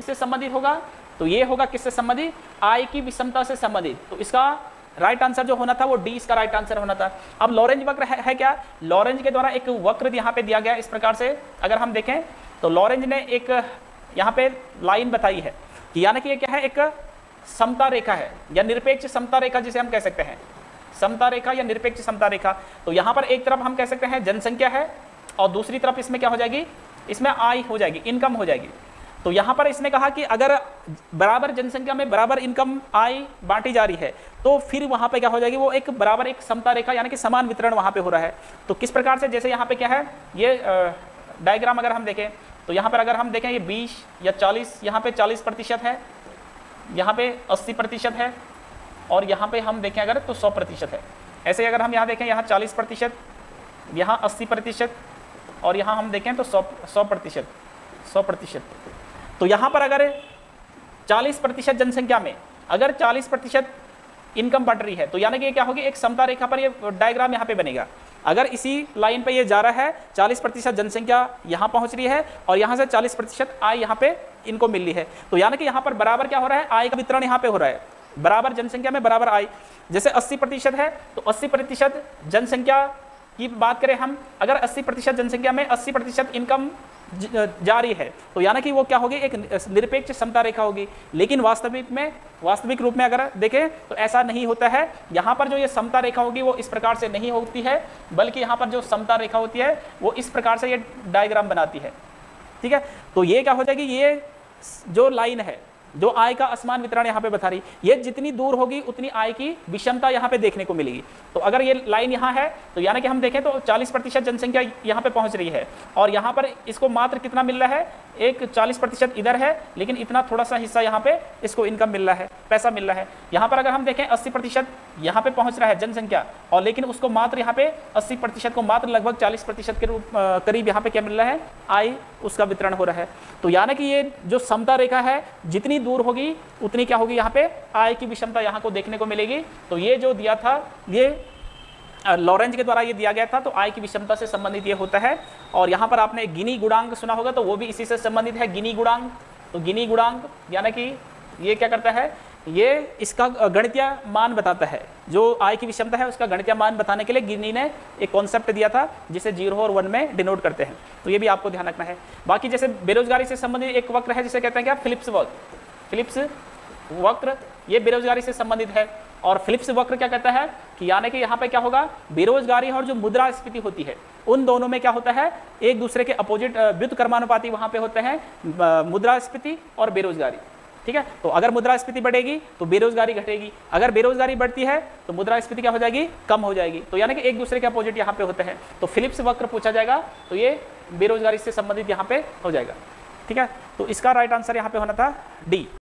से संबंधित होगा, तो ये होगा किससे संबंधित, आय की विषमता से संबंधित। तो इसका राइट आंसर जो होना था वो डी इसका राइट आंसर होना था। अब लॉरेंज वक्र है क्या, लॉरेंज के द्वारा एक वक्र यहाँ पे दिया गया इस प्रकार से, अगर हम देखें तो लॉरेंज ने एक यहाँ पे लाइन बताई है कि यानी कि ये क्या है, एक समता रेखा है या निरपेक्ष समता रेखा जिसे हम कह सकते हैं, समता रेखा या निरपेक्ष समता रेखा। तो यहाँ पर एक तरफ हम कह सकते हैं जनसंख्या है और दूसरी तरफ इसमें क्या हो जाएगी, इसमें आय हो जाएगी, इनकम हो जाएगी। तो यहाँ पर इसने कहा कि अगर बराबर जनसंख्या में बराबर इनकम आय बांटी जा रही है तो फिर वहाँ पे क्या हो जाएगी, वो एक बराबर एक समता रेखा यानी कि समान वितरण वहाँ पे हो रहा है। तो किस प्रकार से, जैसे यहाँ पे क्या है, ये डायग्राम अगर हम देखें तो यहाँ पर अगर हम देखें ये 20 या 40, यहाँ पे 40% है, यहाँ पे 80% है और यहाँ पे हम देखें अगर तो 100% है। ऐसे अगर हम यहाँ देखें यहाँ 40%, यहाँ 80% और यहाँ हम देखें तो 100%। तो यहाँ पर अगर 40% जनसंख्या में अगर 40% इनकम बढ़ रही है तो यानी कि ये क्या होगी, एक समता रेखा पर ये डायग्राम यहाँ पे बनेगा। अगर इसी लाइन पे ये जा रहा है, 40% जनसंख्या यहाँ पहुँच रही है और यहाँ से 40% आय यहाँ पे इनको मिल रही है, तो यानी कि यहाँ पर बराबर क्या हो रहा है, आय का वितरण यहाँ पे हो रहा है, बराबर जनसंख्या में बराबर आय। जैसे 80% है तो 80% जनसंख्या की बात करें हम, अगर 80% जनसंख्या में 80% इनकम जा रही है तो यानी कि वो क्या होगी, एक निरपेक्ष समता रेखा होगी। लेकिन वास्तविक रूप में अगर देखें तो ऐसा नहीं होता है। यहाँ पर जो ये समता रेखा होगी वो इस प्रकार से नहीं होती है, बल्कि यहाँ पर जो समता रेखा होती है वो इस प्रकार से ये डायग्राम बनाती है। ठीक है, तो ये क्या हो जाएगी, ये जो लाइन है जो आय का असमान वितरण यहाँ पे बता रही, ये जितनी दूर होगी उतनी आय की विषमता यहाँ पे देखने को मिलेगी। तो अगर ये लाइन यहाँ है तो यानी कि हम देखें तो 40% जनसंख्या यहाँ पे पहुँच रही है और यहाँ पर इसको मात्र कितना मिल रहा है, एक 40% इधर है, लेकिन इतना थोड़ा सा हिस्सा यहाँ पे इसको इनकम मिल रहा है, पैसा मिल रहा है। यहाँ पर अगर हम देखें 80% यहाँ पे पहुँच रहा है जनसंख्या और लेकिन उसको मात्र यहाँ पे 80% को मात्र लगभग 40% के करीब यहाँ पे क्या मिल रहा है, आय उसका वितरण हो रहा है। तो यानी कि ये जो समता रेखा है जितनी दूर होगी उतनी क्या होगी, यहाँ पे आय की विषमता यहाँ को देखने को मिलेगी। तो ये जो दिया था, ये लॉरेंज के द्वारा ये दिया गया था, तो आय की विषमता से संबंधित ये होता है। और यहाँ पर आपने गिनी गुणांक सुना होगा, तो वो भी इसी से संबंधित है, गिनी गुणांक। तो गिनी गुणांक यानी कि ये क्या करता है, ये इसका गणितीय मान बताता है, जो आय की विषमता है उसका गणितीय मान बताने के लिए गिनी ने एक कॉन्सेप्ट दिया था जिसे 0 और 1 में डिनोट करते हैं। तो ये भी आपको ध्यान रखना है। बाकी जैसे बेरोजगारी से संबंधित एक वक्र है जिसे कहते हैं क्या, फिलिप्स वक्र। फिलिप्स वक्र ये बेरोजगारी से संबंधित है। और फिलिप्स वक्र क्या कहता है कि यानी कि यहाँ पे क्या होगा, बेरोजगारी और जो मुद्रास्फीति होती है उन दोनों में क्या होता है, एक दूसरे के अपोजिट व्युत्क्रमानुपाती वहाँ पे होते हैं, मुद्रास्फीति और बेरोजगारी। ठीक है, तो अगर मुद्रास्फीति बढ़ेगी तो बेरोजगारी घटेगी, अगर बेरोजगारी बढ़ती है तो मुद्रास्फीति क्या हो जाएगी, कम हो जाएगी। तो यानी कि एक दूसरे के अपोजिट यहाँ पे होते हैं। तो फिलिप्स वक्र पूछा जाएगा तो ये बेरोजगारी से संबंधित यहाँ पे हो जाएगा। ठीक है, तो इसका राइट आंसर यहाँ पे होना था डी।